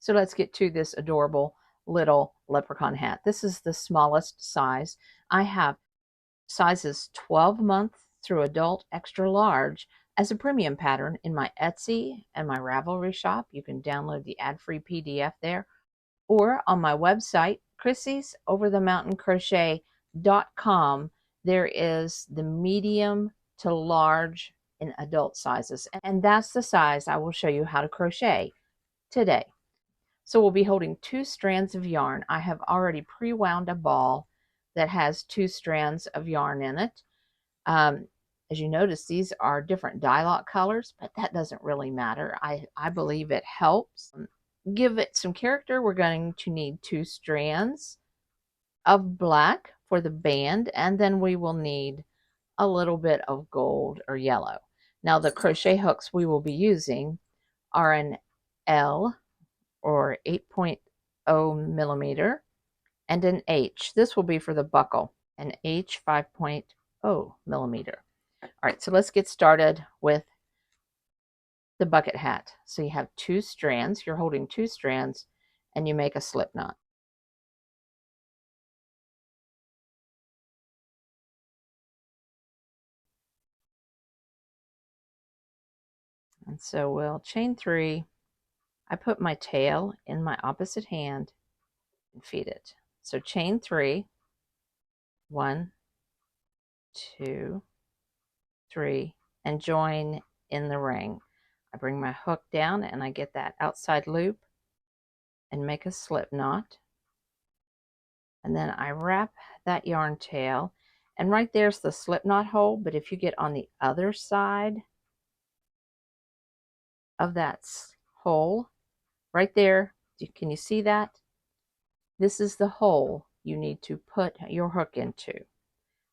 So let's get to this adorable little leprechaun hat. This is the smallest size. I have sizes 12 month through adult extra large as a premium pattern in my Etsy and my Ravelry shop. You can download the ad-free PDF there, or on my website, Krissys Over the Mountain Crochet.com. There is the medium to large in adult sizes, and that's the size I will show you how to crochet today. So we'll be holding 2 strands of yarn. I have already pre-wound a ball that has 2 strands of yarn in it. As you notice, these are different dye lock colors, but that doesn't really matter. I believe it helps give it some character. We're going to need 2 strands of black for the band, and then we will need a little bit of gold or yellow. Now the crochet hooks we will be using are an L or 8.0 millimeter and an H. This will be for the buckle, an H 5.0 millimeter. All right, so let's get started with the bucket hat. So you have 2 strands, you're holding 2 strands, and you make a slip knot. And so we'll chain 3. I put my tail in my opposite hand and feed it. So chain 3, 1, 2, 3, and join in the ring. I bring my hook down and I get that outside loop and make a slip knot. And then I wrap that yarn tail, and right there's the slip knot hole, but if you get on the other side of that hole, right there, can you see that? This is the hole you need to put your hook into.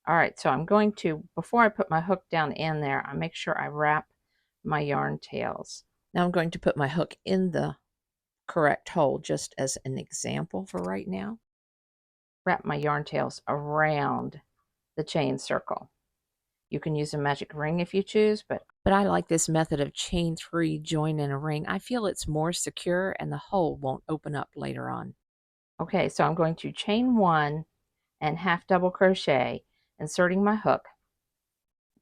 All right, so I'm going to, before I put my hook down in there, I make sure I wrap my yarn tails. Now I'm going to put my hook in the correct hole just as an example for right now. Wrap my yarn tails around the chain circle. You can use a magic ring if you choose, but I like this method of chain 3, join in a ring. I feel it's more secure and the hole won't open up later on. Okay, so I'm going to chain 1 and half double crochet, inserting my hook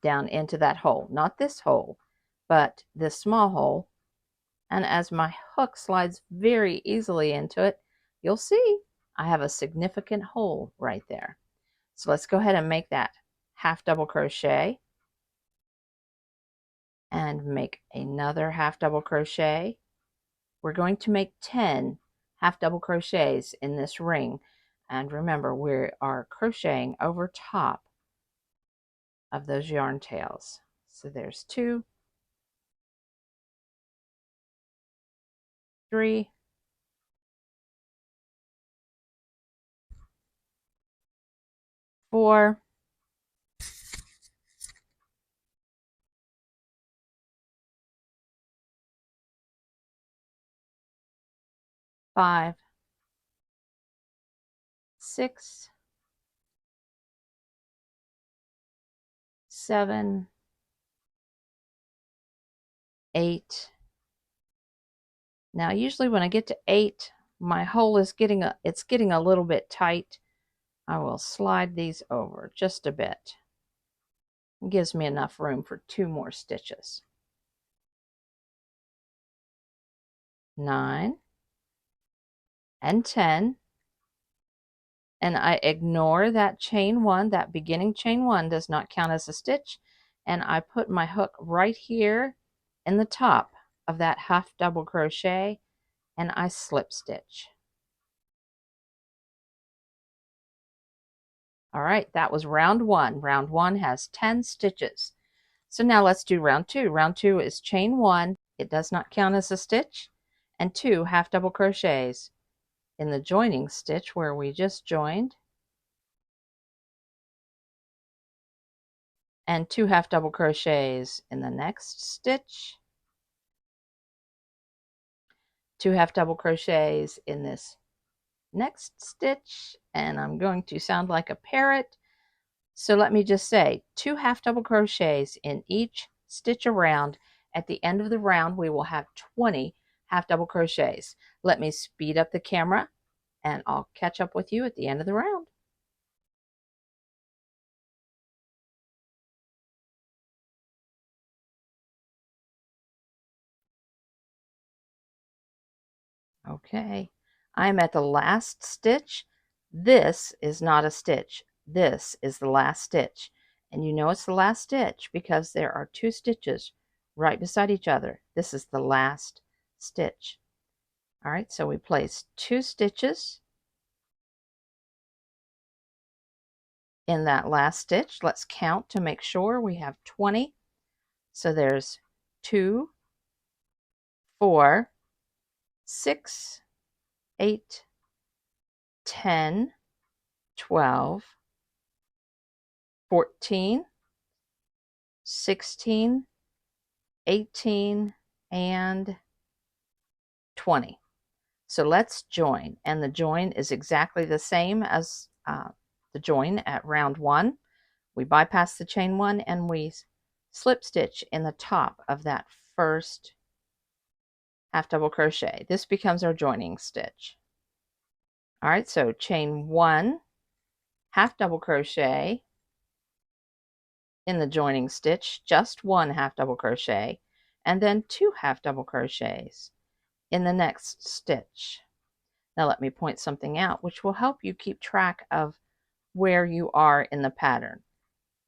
down into that hole. Not this hole, but this small hole. And as my hook slides very easily into it, you'll see I have a significant hole right there. So let's go ahead and make that half double crochet and make another half double crochet. We're going to make 10 half double crochets in this ring, and remember, we are crocheting over top of those yarn tails. So there's 2, 3, 4, 5, 6, 7, 8. Now usually when I get to 8, my hole is getting a little bit tight. I will slide these over just a bit. It gives me enough room for 2 more stitches. 9 and 10. And I ignore that chain 1, that beginning chain 1 does not count as a stitch, and I put my hook right here in the top of that half double crochet and I slip stitch. All right, that was round 1. Round 1 has 10 stitches. So now let's do round 2. Round 2 is chain 1, it does not count as a stitch, and 2 half double crochets in the joining stitch where we just joined, and 2 half double crochets in the next stitch, 2 half double crochets in this next stitch, and I'm going to sound like a parrot, so let me just say 2 half double crochets in each stitch around. At the end of the round we will have 20 half double crochets. Let me speed up the camera and I'll catch up with you at the end of the round. Okay, I'm at the last stitch. This is not a stitch. This is the last stitch. And you know it's the last stitch because there are 2 stitches right beside each other. This is the last stitch. All right, so we place 2 stitches in that last stitch. Let's count to make sure we have 20. So there's 2, 4, 6, 8, 10, 12, 14, 16, 18, and 20. So let's join, and the join is exactly the same as the join at round 1. We bypass the chain 1 and we slip stitch in the top of that first half double crochet. This becomes our joining stitch. All right, so chain 1, half double crochet in the joining stitch, just 1 half double crochet, and then 2 half double crochets in the next stitch. Now let me point something out which will help you keep track of where you are in the pattern.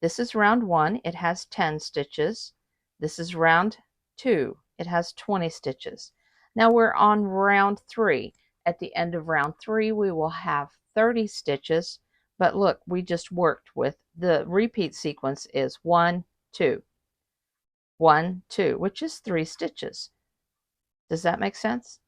This is round 1, it has 10 stitches. This is round 2, it has 20 stitches. Now we're on round 3. At the end of round 3 we will have 30 stitches, but look, we just worked with the repeat sequence is 1, 2, 1, 2, which is 3 stitches. Does that make sense?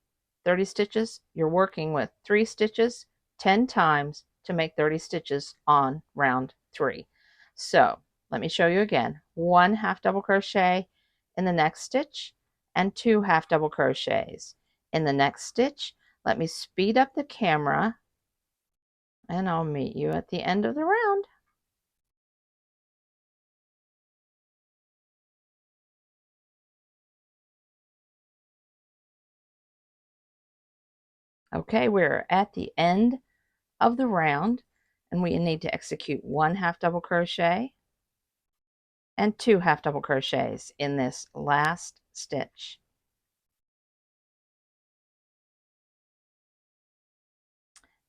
30 stitches, you're working with 3 stitches 10 times to make 30 stitches on round 3. So let me show you again. 1 half double crochet in the next stitch and 2 half double crochets in the next stitch. Let me speed up the camera and I'll meet you at the end of the round. Okay, we're at the end of the round and we need to execute 1 half double crochet and 2 half double crochets in this last stitch.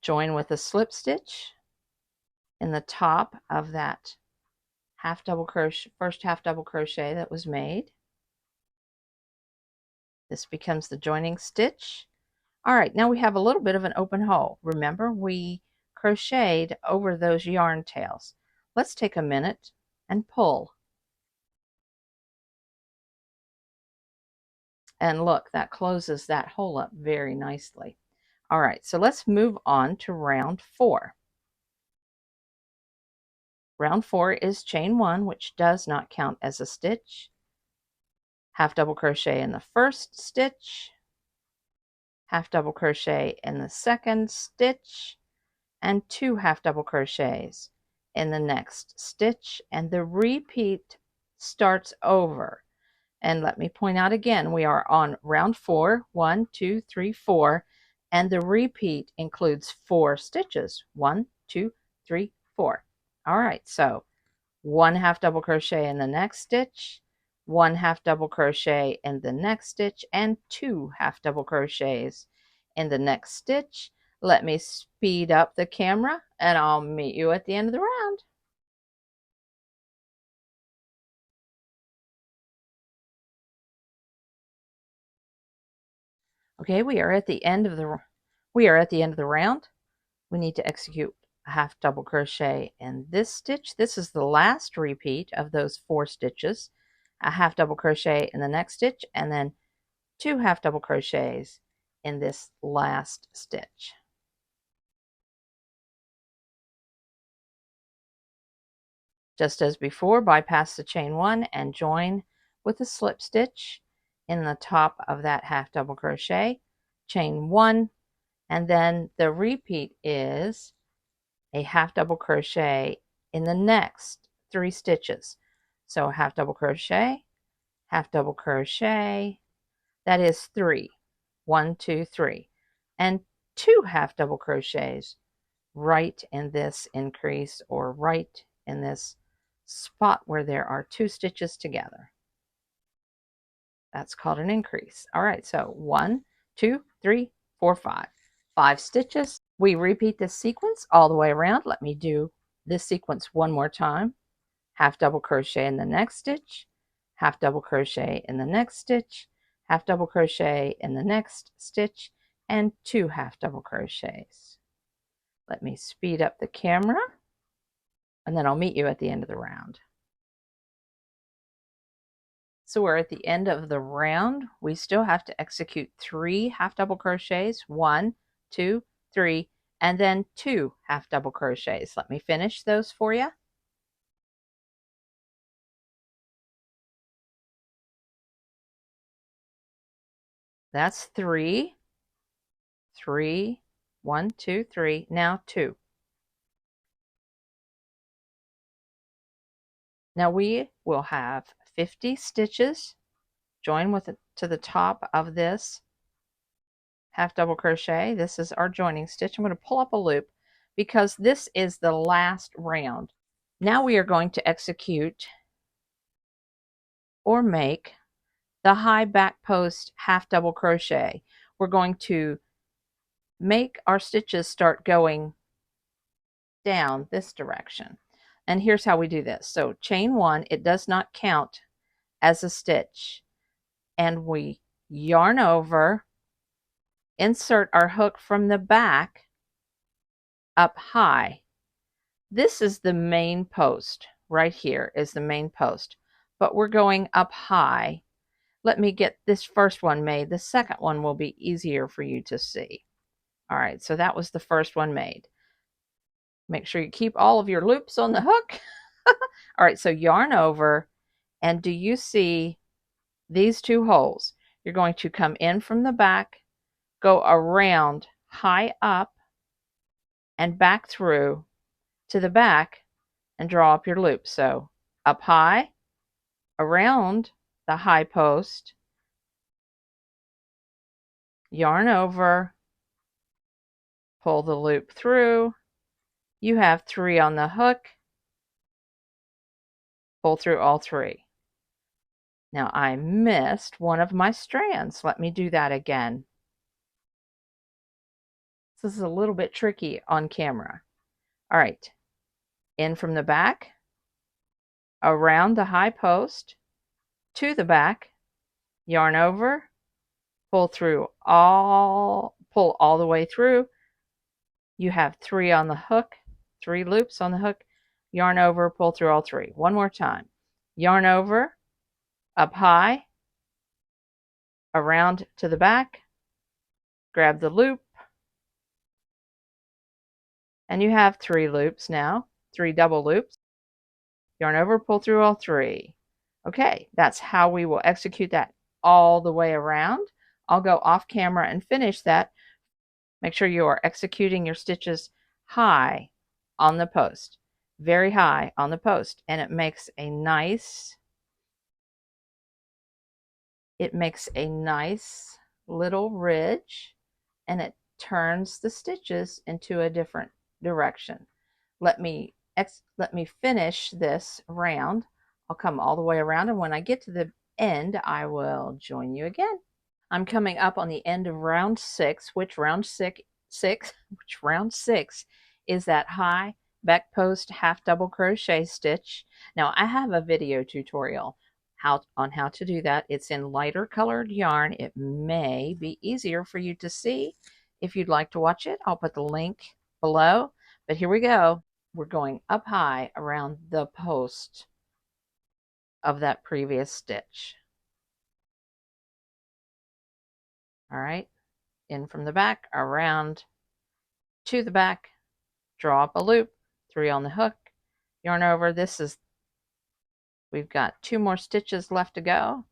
Join with a slip stitch in the top of that half double crochet, first half double crochet that was made. This becomes the joining stitch. All right, now we have a little bit of an open hole. Remember, we crocheted over those yarn tails. Let's take a minute and pull. And look, that closes that hole up very nicely. All right, so let's move on to round 4. Round 4 is chain 1, which does not count as a stitch. Half double crochet in the first stitch, half double crochet in the second stitch, and 2 half double crochets in the next stitch, and the repeat starts over. And let me point out again, we are on round 4, 1, 2, 3, 4, and the repeat includes 4 stitches, 1, 2, 3, 4. All right, so 1 half double crochet in the next stitch, 1 half double crochet in the next stitch, and 2 half double crochets in the next stitch. Let me speed up the camera and I'll meet you at the end of the round. Okay, we are at the end of the round. We need to execute a half double crochet in this stitch. This is the last repeat of those 4 stitches. A half double crochet in the next stitch, and then 2 half double crochets in this last stitch. Just as before, bypass the chain 1 and join with a slip stitch in the top of that half double crochet, chain 1, and then the repeat is a half double crochet in the next 3 stitches. So half double crochet, half double crochet, that is 3. 1, 2, 3. and 2 half double crochets right in this increase, or right in this spot where there are 2 stitches together. That's called an increase. All right, so 1, 2, 3, 4, 5. 5 stitches. We repeat this sequence all the way around. Let me do this sequence one more time. Half double crochet in the next stitch, half double crochet in the next stitch, half double crochet in the next stitch, and 2 half double crochets. Let me speed up the camera, and then I'll meet you at the end of the round. So we're at the end of the round. We still have to execute 3 half double crochets, 1, 2, 3, and then 2 half double crochets. Let me finish those for you. That's 3, 3, 1, 2, 3, now 2. Now we will have 50 stitches. Join with it to the top of this half double crochet. This is our joining stitch. I'm going to pull up a loop because this is the last round. Now we are going to execute or make the high back post half double crochet. We're going to make our stitches start going down this direction. And here's how we do this. So chain 1, it does not count as a stitch. And we yarn over, insert our hook from the back up high. This is the main post. Right here is the main post, but we're going up high. Let me get this first one made. The second one will be easier for you to see. All right, so that was the first one made. Make sure you keep all of your loops on the hook. All right, so yarn over, and do you see these 2 holes? You're going to come in from the back, go around high up, and back through to the back and draw up your loop. So up high, around the high post, yarn over, pull the loop through. You have 3 on the hook, pull through all 3. Now I missed one of my strands. Let me do that again. This is a little bit tricky on camera. All right, in from the back, around the high post, to the back, yarn over, pull all the way through. You have 3 on the hook, 3 loops on the hook, yarn over, pull through all 3. One more time. Yarn over, up high, around to the back, grab the loop, and you have 3 loops now, 3 double loops. Yarn over, pull through all 3. Okay, that's how we will execute that all the way around. I'll go off camera and finish that. Make sure you are executing your stitches high on the post, very high on the post, and it makes a nice little ridge, and it turns the stitches into a different direction. Let me finish this round. I'll come all the way around, and when I get to the end, I will join you again. I'm coming up on the end of round 6, which round 6 is that high back post half double crochet stitch. Now I have a video tutorial on how to do that. It's in lighter colored yarn. It may be easier for you to see. If you'd like to watch it, I'll put the link below. But here we go. We're going up high around the post of that previous stitch. All right, in from the back, around to the back, draw up a loop, 3 on the hook, yarn over. We've got 2 more stitches left to go.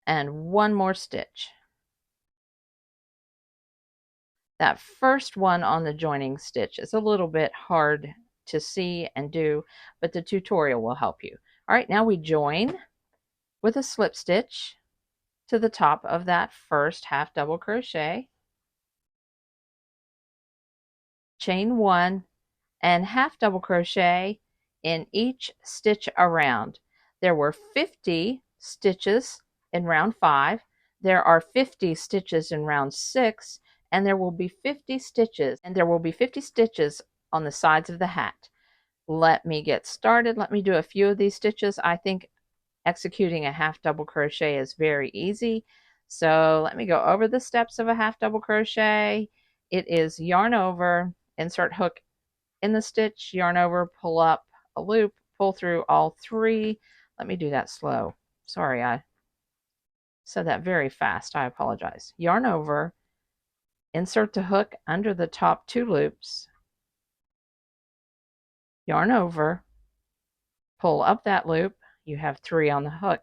And 1 more stitch. That first one on the joining stitch is a little bit hard to see and do, but the tutorial will help you. All right, now we join with a slip stitch, to the top of that first half double crochet, chain 1, and half double crochet in each stitch around. There were 50 stitches in round 5. There are 50 stitches in round 6, and there will be 50 stitches, on the sides of the hat. Let me get started. Let me do a few of these stitches. I think executing a half double crochet is very easy. So let me go over the steps of a half double crochet. It is yarn over, insert hook in the stitch, yarn over, pull up a loop, pull through all 3. Let me do that slow. Sorry, I said that very fast. I apologize. Yarn over, insert the hook under the top 2 loops, yarn over, pull up that loop. You have 3 on the hook.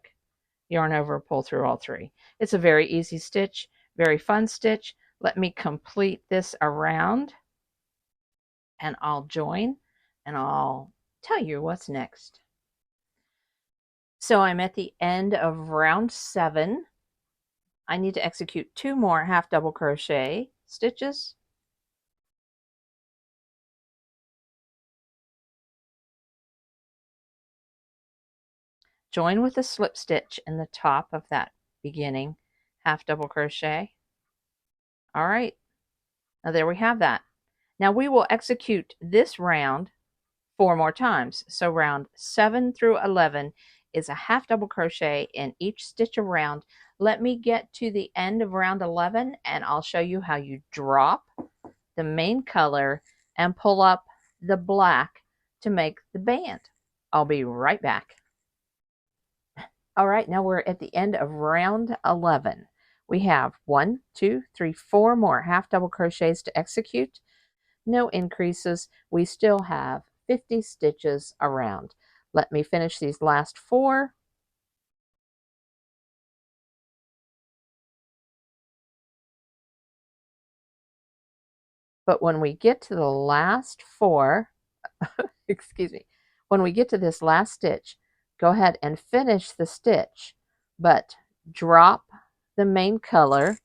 Yarn over, pull through all 3. It's a very easy stitch, very fun stitch. Let me complete this around and I'll join and I'll tell you what's next. So I'm at the end of round 7. I need to execute 2 more half double crochet stitches. Join with a slip stitch in the top of that beginning half double crochet. All right, now there we have that. Now we will execute this round 4 more times. So round 7 through 11 is a half double crochet in each stitch around. Let me get to the end of round 11 and I'll show you how you drop the main color and pull up the black to make the band. I'll be right back. All right, now we're at the end of round 11. We have 1, 2, 3, 4 more half double crochets to execute. No increases. We still have 50 stitches around. Let me finish these last 4. But when we get to the last 4, excuse me, when we get to this last stitch, go ahead and finish the stitch, but drop the main color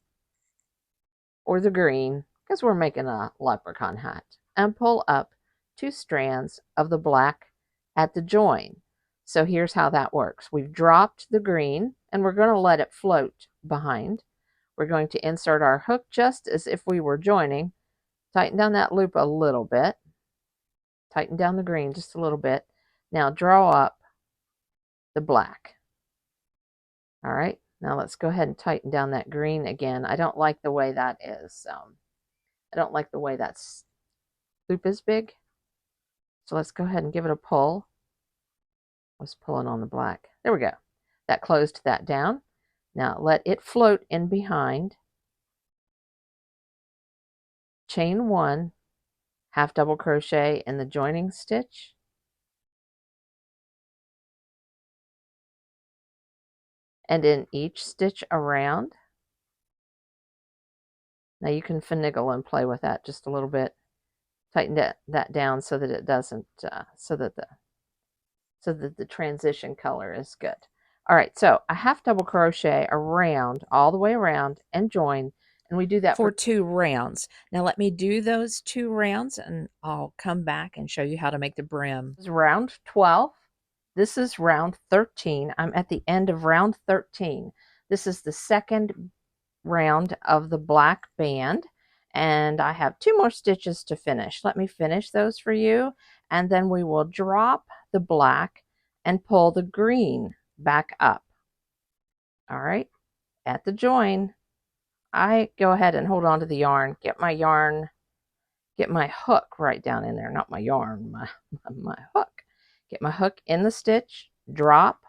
or the green, because we're making a leprechaun hat, and pull up 2 strands of the black at the join. So here's how that works. We've dropped the green and we're going to let it float behind. We're going to insert our hook just as if we were joining. Tighten down that loop a little bit. Tighten down the green just a little bit. Now draw up the black. All right, now let's go ahead and tighten down that green again. I don't like the way that is. I don't like the way that loop is big. So let's go ahead and give it a pull. I was pulling on the black. There we go. That closed that down. Now let it float in behind. Chain 1, half double crochet in the joining stitch. And in each stitch around. Now you can finagle and play with that just a little bit. Tighten that down so that it doesn't, so that the transition color is good. All right, so a half double crochet around, all the way around, and join, and we do that for 2 rounds. Now let me do those 2 rounds and I'll come back and show you how to make the brim. This is round 12. This is round 13. I'm at the end of round 13. This is the second round of the black band, and I have 2 more stitches to finish. Let me finish those for you, and then we will drop the black and pull the green back up. All right, at the join, I go ahead and hold on to the yarn, get my hook right down in there, not my yarn, my hook. Get my hook in the stitch, drop,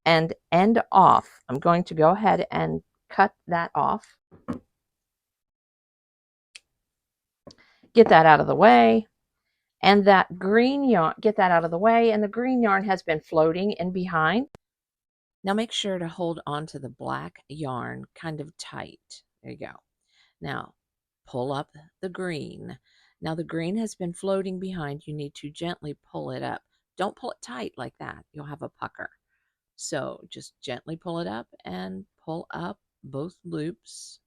and end off. I'm going to go ahead and cut that off. Get that out of the way. And that green yarn, get that out of the way, and the green yarn has been floating in behind. Now make sure to hold on to the black yarn kind of tight. There you go. Now pull up the green. Now the green has been floating behind. You need to gently pull it up. Don't pull it tight like that. You'll have a pucker. So just gently pull it up and pull up both loops,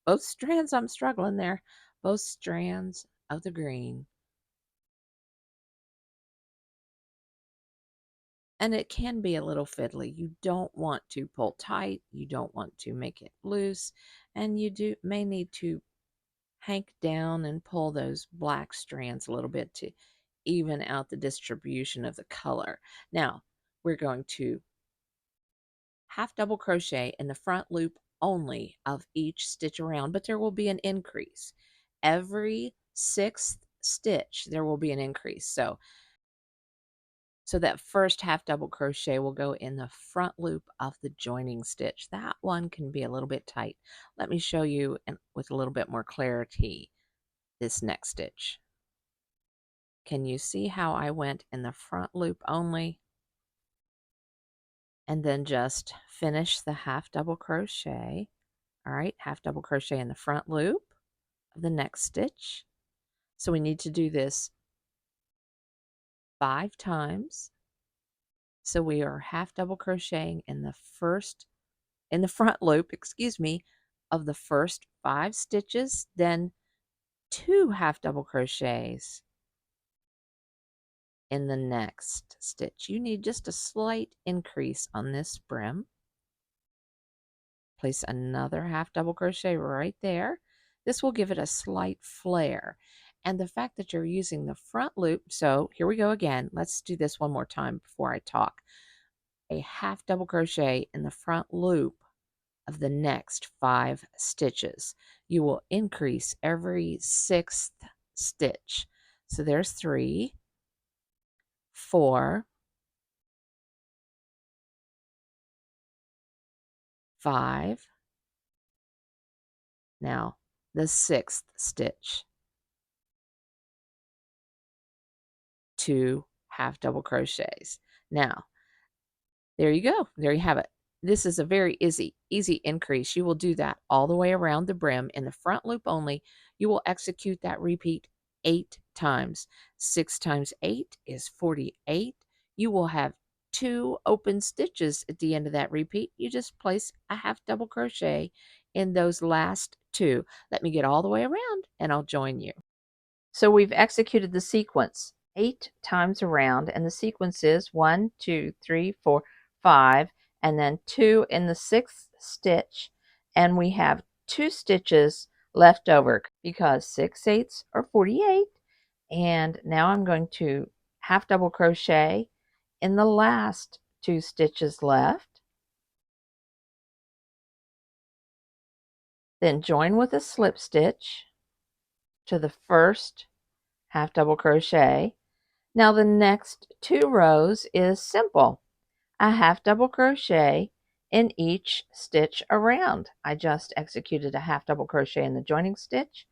both strands. I'm struggling there. Both strands of the green. And it can be a little fiddly. You don't want to pull tight. You don't want to make it loose. And you may need to hank down and pull those black strands a little bit to even out the distribution of the color. Now, we're going to half double crochet in the front loop only of each stitch around, but there will be an increase. Every sixth stitch, there will be an increase. So that first half double crochet will go in the front loop of the joining stitch. That one can be a little bit tight. Let me show you with a little bit more clarity this next stitch. Can you see how I went in the front loop only and then just finish the half double crochet? All right, half double crochet in the front loop of the next stitch. So we need to do this 5 times. So we are half double crocheting in the front loop, excuse me, of the first 5 stitches, then 2 half double crochets in the next stitch. You need just a slight increase on this brim. Place another half double crochet right there. This will give it a slight flare. And the fact that you're using the front loop, so here we go again. Let's do this one more time before I talk. A half double crochet in the front loop of the next 5 stitches. You will increase every 6th stitch. So there's 3, 4, 5. Now the 6th stitch. 2 half double crochets. Now, there you go. There you have it. This is a very easy increase. You will do that all the way around the brim in the front loop only. You will execute that repeat 8 times. 6 times 8 is 48. You will have 2 open stitches at the end of that repeat. You just place a half double crochet in those last 2. Let me get all the way around and I'll join you. So we've executed the sequence 8 times around, and the sequence is 1, 2, 3, 4, 5, and then 2 in the 6th stitch, and we have 2 stitches left over because 6/8 are 48. And now I'm going to half double crochet in the last 2 stitches left, then join with a slip stitch to the first half double crochet. Now the next 2 rows is simple. A half double crochet in each stitch around. I just executed a half double crochet in the joining stitch.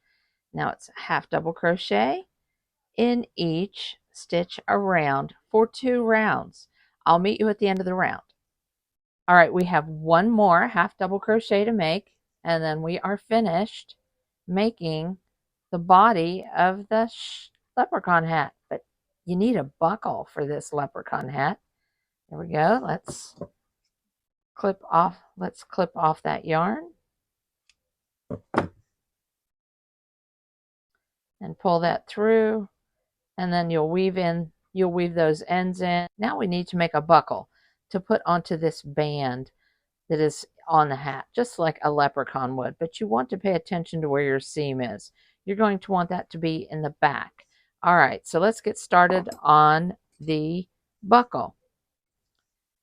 Now it's a half double crochet in each stitch around for 2 rounds. I'll meet you at the end of the round. All right, we have one more half double crochet to make, and then we are finished making the body of the leprechaun hat. But you need a buckle for this leprechaun hat. There we go. Let's clip off that yarn and pull that through, and then you'll weave those ends in. Now we need to make a buckle to put onto this band that is on the hat, just like a leprechaun would, but you want to pay attention to where your seam is. You're going to want that to be in the back. All right, so let's get started on the buckle.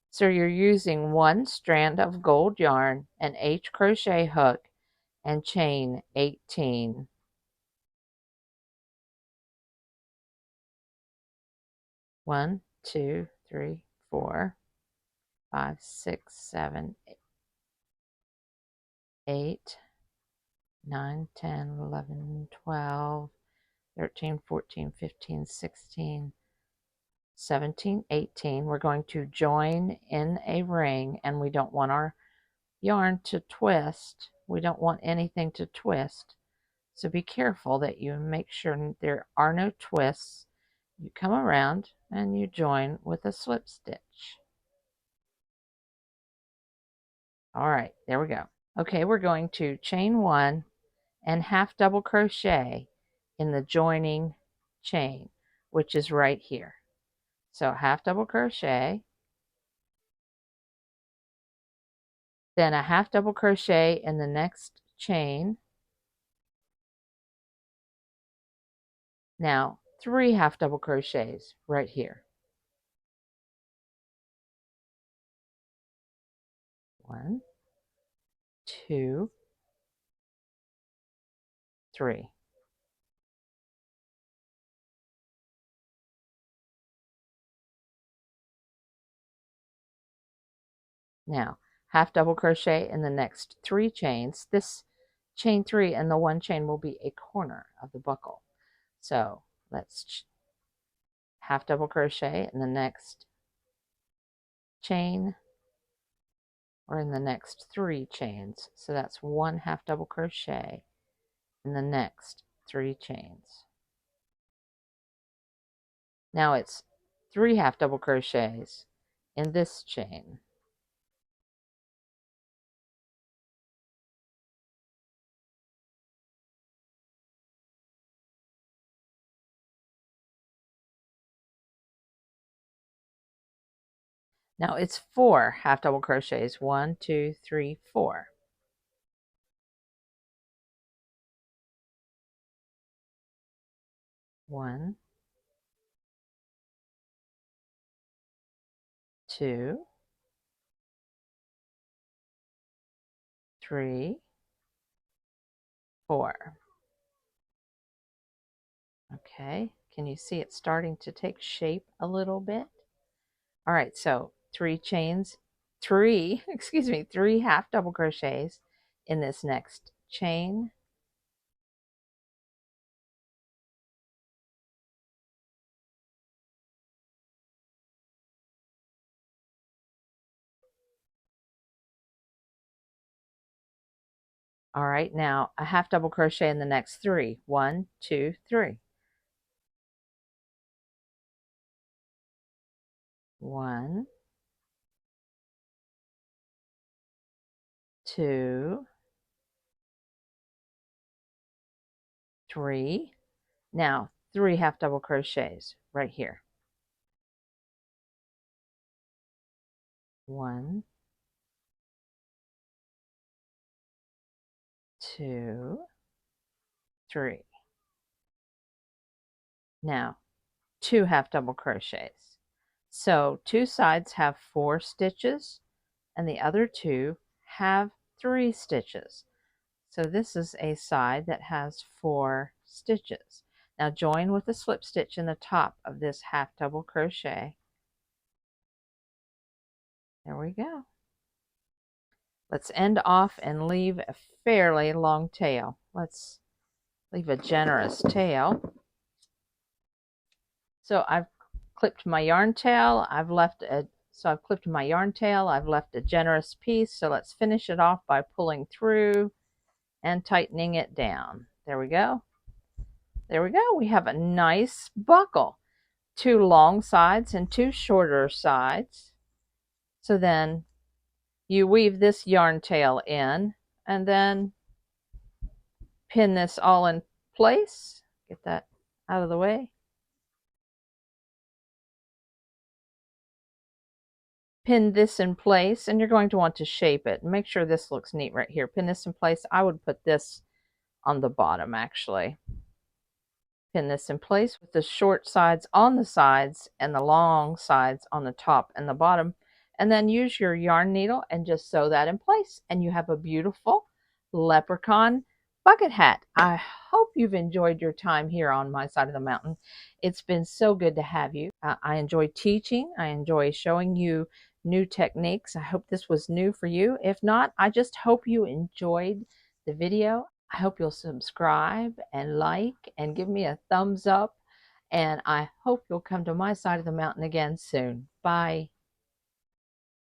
So you're using 1 strand of gold yarn, an H crochet hook, and chain 18. One, two, three, 4, 5, 6, 7, 8, 9, 10, 11, 12, 13, 14, 15, 16, 17, 18. We're going to join in a ring, and we don't want our yarn to twist. We don't want anything to twist. So be careful that you make sure there are no twists. You come around and you join with a slip stitch. All right, there we go. Okay, we're going to chain 1 and half double crochet in the joining chain, which is right here. So half double crochet, then a half double crochet in the next chain. Now 3 half double crochets right here. 1, 2, 3. Now half double crochet in the next 3 chains. This chain 3 and the 1 chain will be a corner of the buckle. So let's half double crochet in the next chain, or in the next 3 chains. So that's 1 half double crochet in the next 3 chains. Now it's 3 half double crochets in this chain. Now it's 4 half double crochets. 1, 2, 3, 4. One, 2, 3, 4. Okay, can you see it starting to take shape a little bit? All right, so 3 chains, 3, excuse me, 3 half double crochets in this next chain. All right, now a half double crochet in the next 3. 1, 2, 3. 1, 2, 3. Now 3 half double crochets right here. 1, 2, 3. Now 2 half double crochets. So 2 sides have 4 stitches and the other 2 have 3 stitches. So this is a side that has 4 stitches. Now join with a slip stitch in the top of this half double crochet. There we go. Let's end off and leave a fairly long tail. Let's leave a generous tail. So I've clipped my yarn tail. I've left a generous piece. So let's finish it off by pulling through and tightening it down. There we go. There we go. We have a nice buckle. 2 long sides and 2 shorter sides. So then you weave this yarn tail in and then pin this all in place. Get that out of the way. Pin this in place, and you're going to want to shape it. Make sure this looks neat right here. Pin this in place. I would put this on the bottom actually. Pin this in place with the short sides on the sides and the long sides on the top and the bottom, and then use your yarn needle and just sew that in place, and you have a beautiful leprechaun bucket hat. I hope you've enjoyed your time here on my side of the mountain. It's been so good to have you. I enjoy teaching. I enjoy showing you new techniques. I hope this was new for you. If not, I just hope you enjoyed the video. I hope you'll subscribe and like and give me a thumbs up. And I hope you'll come to my side of the mountain again soon. Bye.